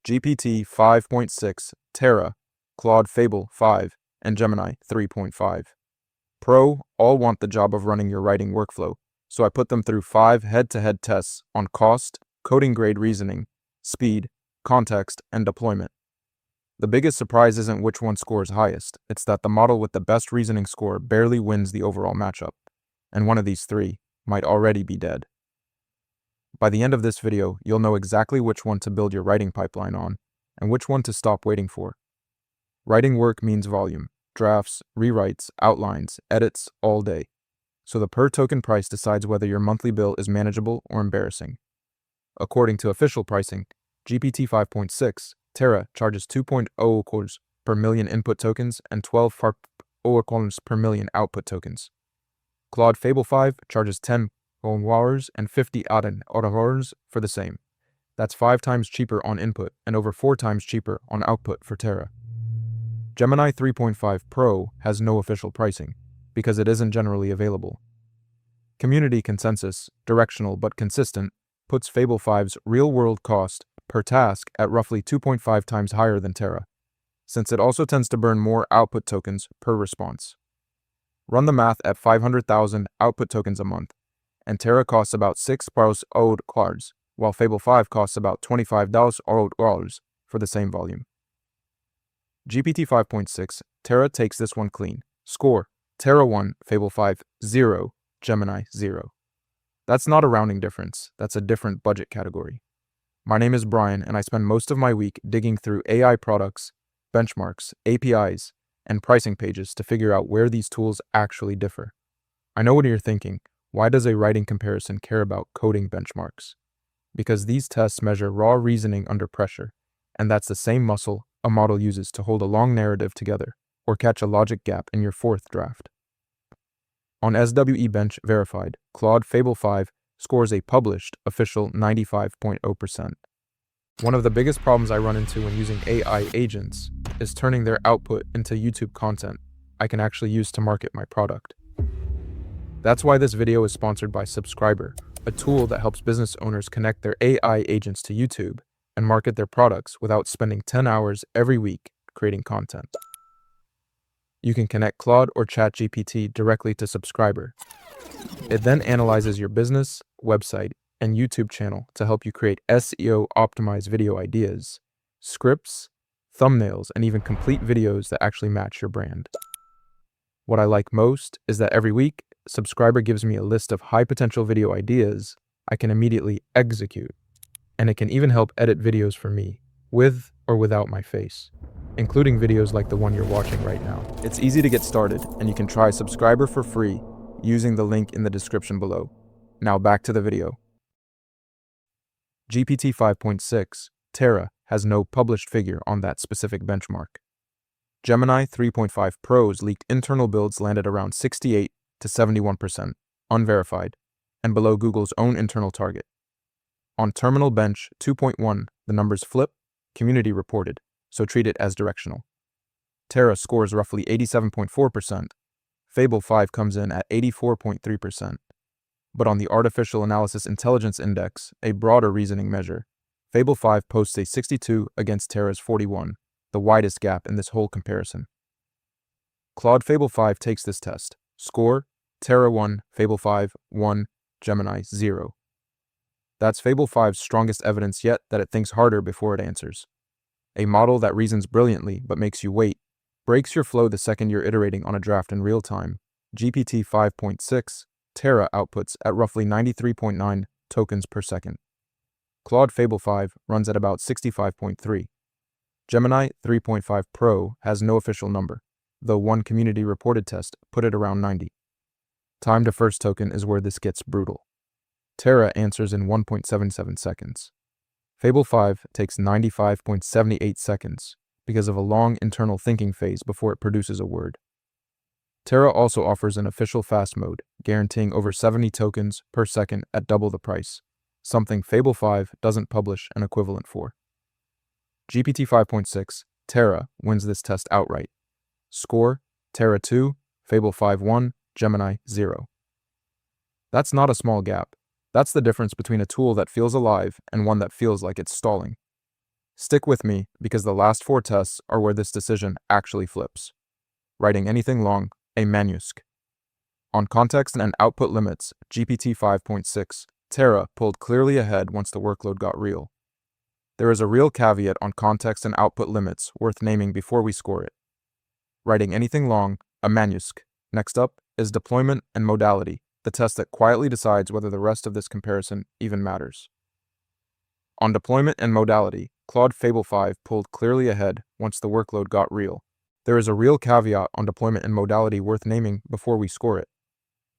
GPT 5.6 Terra, Claude Fable 5, and Gemini 3.5. Pro all want the job of running your writing workflow, so I put them through 5 head-to-head tests on cost, coding grade reasoning, speed, context, and deployment. The biggest surprise isn't which one scores highest, it's that the model with the best reasoning score barely wins the overall matchup, and one of these 3 might already be dead. By the end of this video, you'll know exactly which one to build your writing pipeline on, and which one to stop waiting for. Writing work means volume, drafts, rewrites, outlines, edits, all day. So the per token price decides whether your monthly bill is manageable or embarrassing. According to official pricing, GPT 5.6 Terra charges 2.0 cores per million input tokens and 12 cores per million output tokens. Claude Fable 5 charges 10 hours and 50 hours for the same. That's 5 times cheaper on input and over 4 times cheaper on output for Terra. Gemini 3.5 Pro has no official pricing, because it isn't generally available. Community consensus, directional but consistent, puts Fable 5's real-world cost per task at roughly 2.5 times higher than Terra, since it also tends to burn more output tokens per response. Run the math at 500,000 output tokens a month, and Terra costs about 6,000 cards, while Fable 5 costs about 25,000 cards for the same volume. GPT 5.6 Terra takes this one clean. Score: Terra 1, Fable 5 0, Gemini 0. That's not a rounding difference, that's a different budget category. My name is Brian, and I spend most of my week digging through AI products, benchmarks, APIs, and pricing pages to figure out where these tools actually differ. I know what you're thinking. Why does a writing comparison care about coding benchmarks? Because these tests measure raw reasoning under pressure, and that's the same muscle a model uses to hold a long narrative together or catch a logic gap in your 4th draft. On SWE Bench Verified, Claude Fable 5 scores a published official 95.0%. One of the biggest problems I run into when using AI agents is turning their output into YouTube content I can actually use to market my product. That's why this video is sponsored by Subscriber, a tool that helps business owners connect their AI agents to YouTube and market their products without spending 10 hours every week creating content. You can connect Claude or ChatGPT directly to Subscriber. It then analyzes your business, website, and YouTube channel to help you create SEO-optimized video ideas, scripts, thumbnails, and even complete videos that actually match your brand. What I like most is that every week, Subscriber gives me a list of high-potential video ideas I can immediately execute, and it can even help edit videos for me, with or without my face, including videos like the one you're watching right now. It's easy to get started, and you can try Subscriber for free using the link in the description below. Now back to the video. GPT 5.6 Terra has no published figure on that specific benchmark. Gemini 3.5 Pro's leaked internal builds landed around 68 to 71%, unverified, and below Google's own internal target. On Terminal Bench 2.1, the numbers flip, community reported, so treat it as directional. Terra scores roughly 87.4%, Fable 5 comes in at 84.3%. But on the Artificial Analysis Intelligence Index, a broader reasoning measure, Fable 5 posts a 62 against Terra's 41, the widest gap in this whole comparison. Claude Fable 5 takes this test. Score: Terra 1, Fable 5 1, Gemini 0. That's Fable 5's strongest evidence yet that it thinks harder before it answers. A model that reasons brilliantly but makes you wait, breaks your flow the second you're iterating on a draft in real time. GPT 5.6 Terra outputs at roughly 93.9 tokens per second. Claude Fable 5 runs at about 65.3. Gemini 3.5 Pro has no official number, though one community reported test put it around 90. Time to first token is where this gets brutal. Terra answers in 1.77 seconds. Fable 5 takes 95.78 seconds because of a long internal thinking phase before it produces a word. Terra also offers an official fast mode, guaranteeing over 70 tokens per second at double the price, something Fable 5 doesn't publish an equivalent for. GPT 5.6 Terra wins this test outright. Score: Terra 2, Fable 5 1, Gemini 0. That's not a small gap. That's the difference between a tool that feels alive and one that feels like it's stalling. Stick with me because the last 4 tests are where this decision actually flips. Writing anything long, a manuscript. On context and output limits, GPT-5.6 Terra pulled clearly ahead once the workload got real. There is a real caveat on context and output limits worth naming before we score it. Writing anything long, a manuscript. Next up is deployment and modality, the test that quietly decides whether the rest of this comparison even matters. On deployment and modality, Claude Fable 5 pulled clearly ahead once the workload got real. There is a real caveat on deployment and modality worth naming before we score it.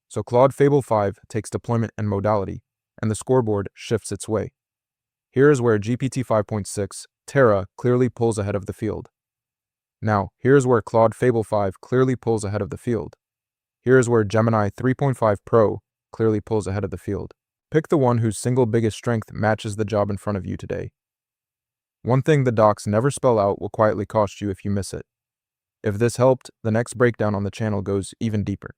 So Claude Fable 5 takes deployment and modality, and the scoreboard shifts its way. Here is where GPT 5.6 Terra clearly pulls ahead of the field. Now, here's where Claude Fable 5 clearly pulls ahead of the field. Here is where Gemini 3.5 Pro clearly pulls ahead of the field. Pick the one whose single biggest strength matches the job in front of you today. One thing the docs never spell out will quietly cost you if you miss it. If this helped, the next breakdown on the channel goes even deeper.